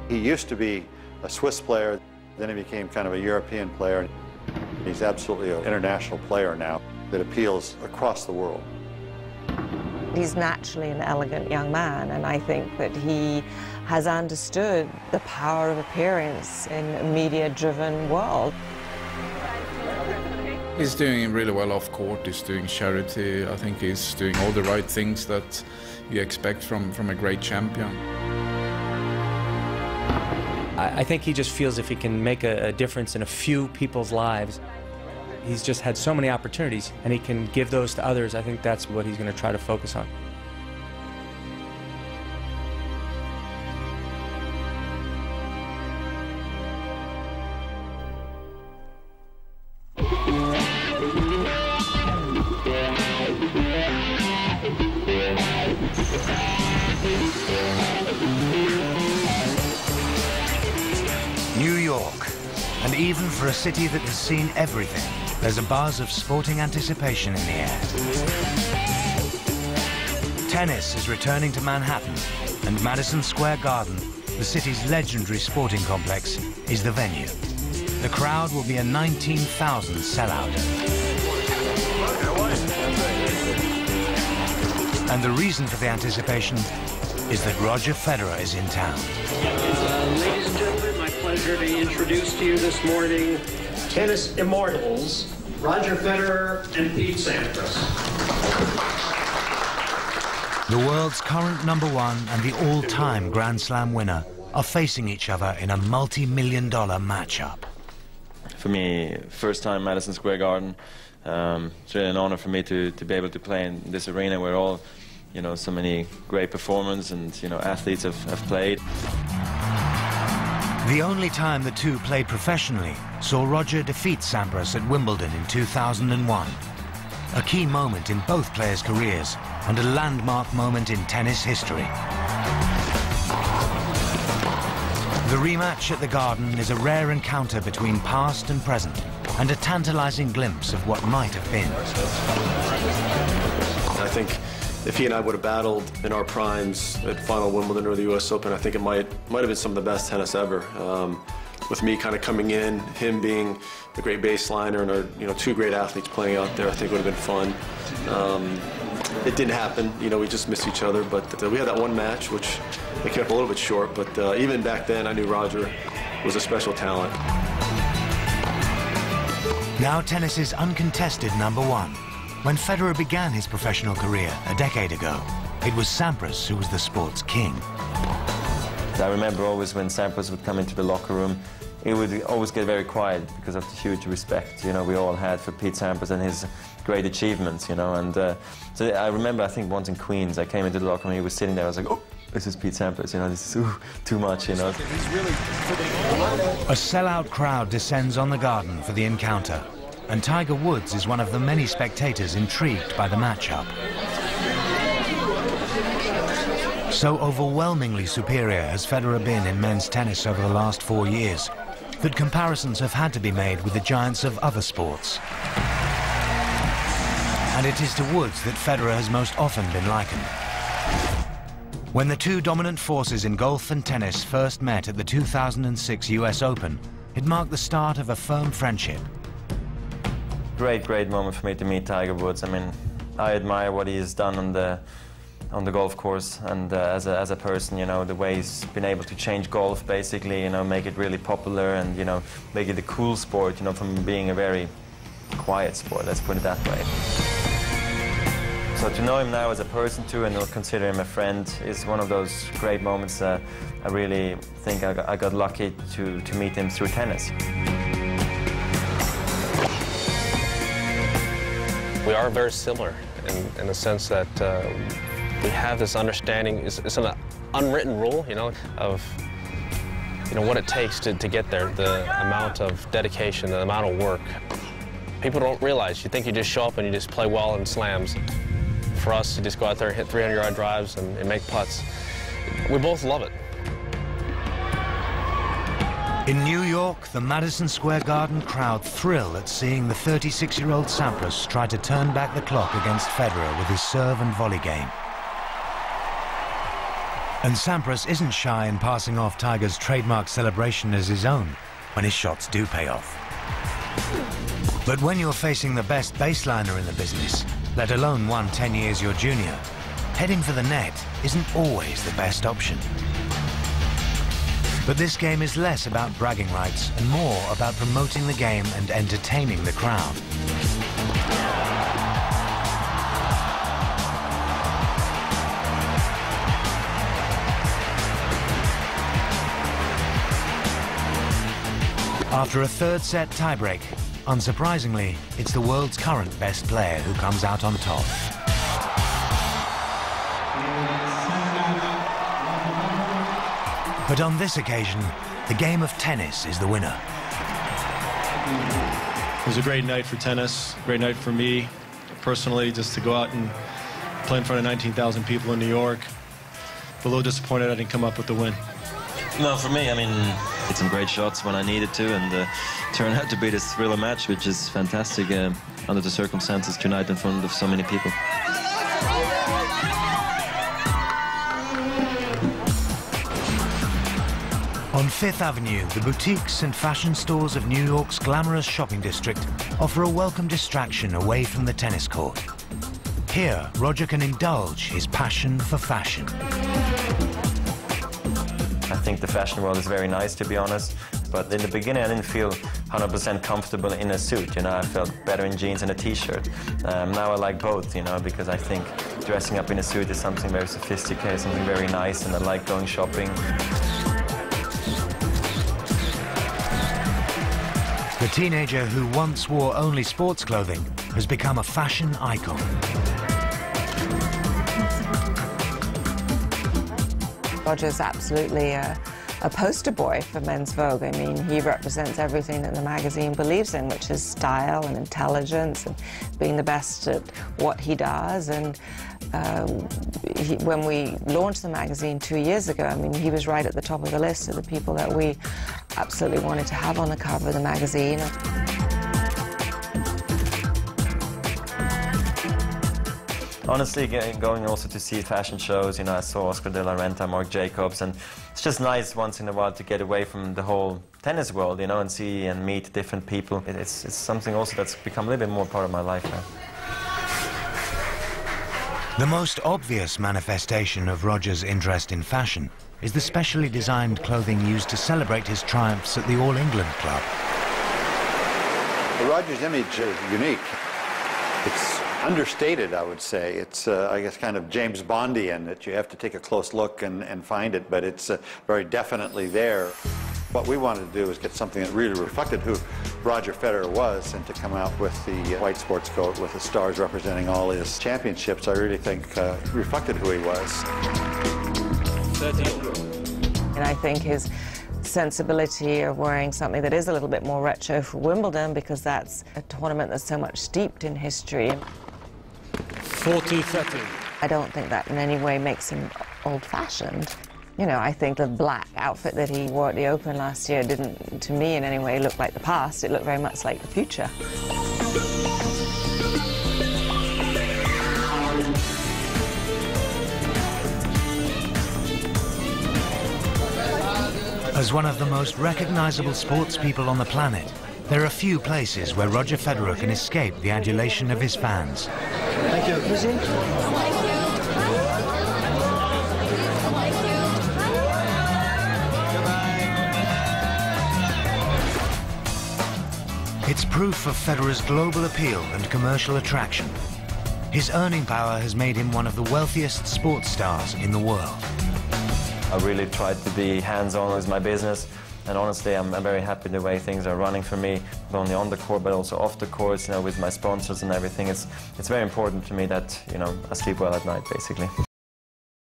He used to be a Swiss player, then he became kind of a European player. He's absolutely an international player now that appeals across the world. He's naturally an elegant young man, and I think that he has understood the power of appearance in a media-driven world. He's doing really well off court. He's doing charity. I think he's doing all the right things that you expect from a great champion. I think he just feels if he can make a difference in a few people's lives. He's just had so many opportunities, and he can give those to others. I think that's what he's going to try to focus on. New York, and even for a city that has seen everything, there's a buzz of sporting anticipation in the air. Tennis is returning to Manhattan, and Madison Square Garden, the city's legendary sporting complex, is the venue. The crowd will be a 19,000 sellout. And the reason for the anticipation is that Roger Federer is in town. Ladies and gentlemen, my pleasure to introduce to you this morning tennis immortals, Roger Federer and Pete Sampras. The world's current #1 and the all-time Grand Slam winner are facing each other in a multi-million-dollar matchup. For me, first time Madison Square Garden. It's really an honor for me to be able to play in this arena where all, so many great performers and, athletes have played. The only time the two played professionally saw Roger defeat Sampras at Wimbledon in 2001. A key moment in both players' careers and a landmark moment in tennis history. The rematch at the Garden is a rare encounter between past and present, and a tantalizing glimpse of what might have been. I think if he and I would have battled in our primes at final Wimbledon or the US Open, I think it might have been some of the best tennis ever. With me kind of coming in, him being a great baseliner, and our two great athletes playing out there, I think it would have been fun. It didn't happen, we just missed each other, but we had that one match, which they came up a little bit short, but even back then I knew Roger was a special talent. Now tennis's uncontested #1. When Federer began his professional career a decade ago, it was Sampras who was the sport's king. I remember always when Sampras would come into the locker room, he would always get very quiet because of the huge respect, we all had for Pete Sampras and his great achievements, and so I remember, I think once in Queens, I came into the locker room, he was sitting there, I was like, oh, this is Pete Sampras, this is too much, A sellout crowd descends on the Garden for the encounter, and Tiger Woods is one of the many spectators intrigued by the matchup. So overwhelmingly superior has Federer been in men's tennis over the last 4 years that comparisons have had to be made with the giants of other sports. And it is to Woods that Federer has most often been likened. When the two dominant forces in golf and tennis first met at the 2006 US Open, it marked the start of a firm friendship. Great moment for me to meet Tiger Woods. I mean, I admire what he has done on the golf course, and as a person, the way he's been able to change golf, basically, make it really popular and, make it a cool sport, from being a very quiet sport, let's put it that way. So to know him now as a person too, and consider him a friend, is one of those great moments. I really think I got lucky to meet him through tennis. We are very similar in the sense that we have this understanding. It's an unwritten rule, of what it takes to get there, the amount of dedication, the amount of work. People don't realize. You think you just show up and you just play well in slams. For us, to just go out there and hit 300-yard drives and make putts. We both love it. In New York, the Madison Square Garden crowd thrill at seeing the 36-year-old Sampras try to turn back the clock against Federer with his serve and volley game. And Sampras isn't shy in passing off Tiger's trademark celebration as his own when his shots do pay off. But when you're facing the best baseliner in the business, let alone one 10 years your junior, heading for the net isn't always the best option. But this game is less about bragging rights and more about promoting the game and entertaining the crowd. After a third set tiebreak, unsurprisingly, it's the world's current best player who comes out on top. But on this occasion, the game of tennis is the winner. It was a great night for tennis, great night for me personally, just to go out and play in front of 19,000 people in New York. A little disappointed I didn't come up with the win. No, for me, I mean, hit some great shots when I needed to, and turned out to be this thriller match, which is fantastic under the circumstances tonight in front of so many people. On Fifth Avenue, the boutiques and fashion stores of New York's glamorous shopping district offer a welcome distraction away from the tennis court. Here, Roger can indulge his passion for fashion. I think the fashion world is very nice, to be honest. But in the beginning, I didn't feel 100% comfortable in a suit, you know. I felt better in jeans and a t-shirt. Now I like both, you know, because I think dressing up in a suit is something very sophisticated, something very nice, and I like going shopping. The teenager who once wore only sports clothing has become a fashion icon. Roger's absolutely a poster boy for Men's Vogue. I mean, he represents everything that the magazine believes in, which is style and intelligence and being the best at what he does. And when we launched the magazine 2 years ago, I mean, he was right at the top of the list of the people that we absolutely wanted to have on the cover of the magazine. Honestly, going also to see fashion shows, you know, I saw Oscar de la Renta, Marc Jacobs, and it's just nice once in a while to get away from the whole tennis world, you know, and see and meet different people. It's something also that's become a little bit more part of my life now. The most obvious manifestation of Roger's interest in fashion is the specially designed clothing used to celebrate his triumphs at the All England Club. Roger's image is unique. It's understated, I would say. It's, I guess, kind of James Bondian, that you have to take a close look and find it, but it's very definitely there. What we wanted to do was get something that really reflected who Roger Federer was, and to come out with the white sports coat with the stars representing all his championships, I really think reflected who he was. And I think his sensibility of wearing something that is a little bit more retro for Wimbledon, because that's a tournament that's so much steeped in history. 40-30. I don't think that in any way makes him old-fashioned. You know, I think the black outfit that he wore at the Open last year didn't, to me in any way, look like the past. It looked very much like the future. As one of the most recognizable sports people on the planet, there are few places where Roger Federer can escape the adulation of his fans. Thank you. It's proof of Federer's global appeal and commercial attraction. His earning power has made him one of the wealthiest sports stars in the world. I really tried to be hands-on with my business, and honestly, I'm very happy the way things are running for me, not only on the court but also off the court, you know, with my sponsors and everything. It's very important to me that, you know, I sleep well at night, basically.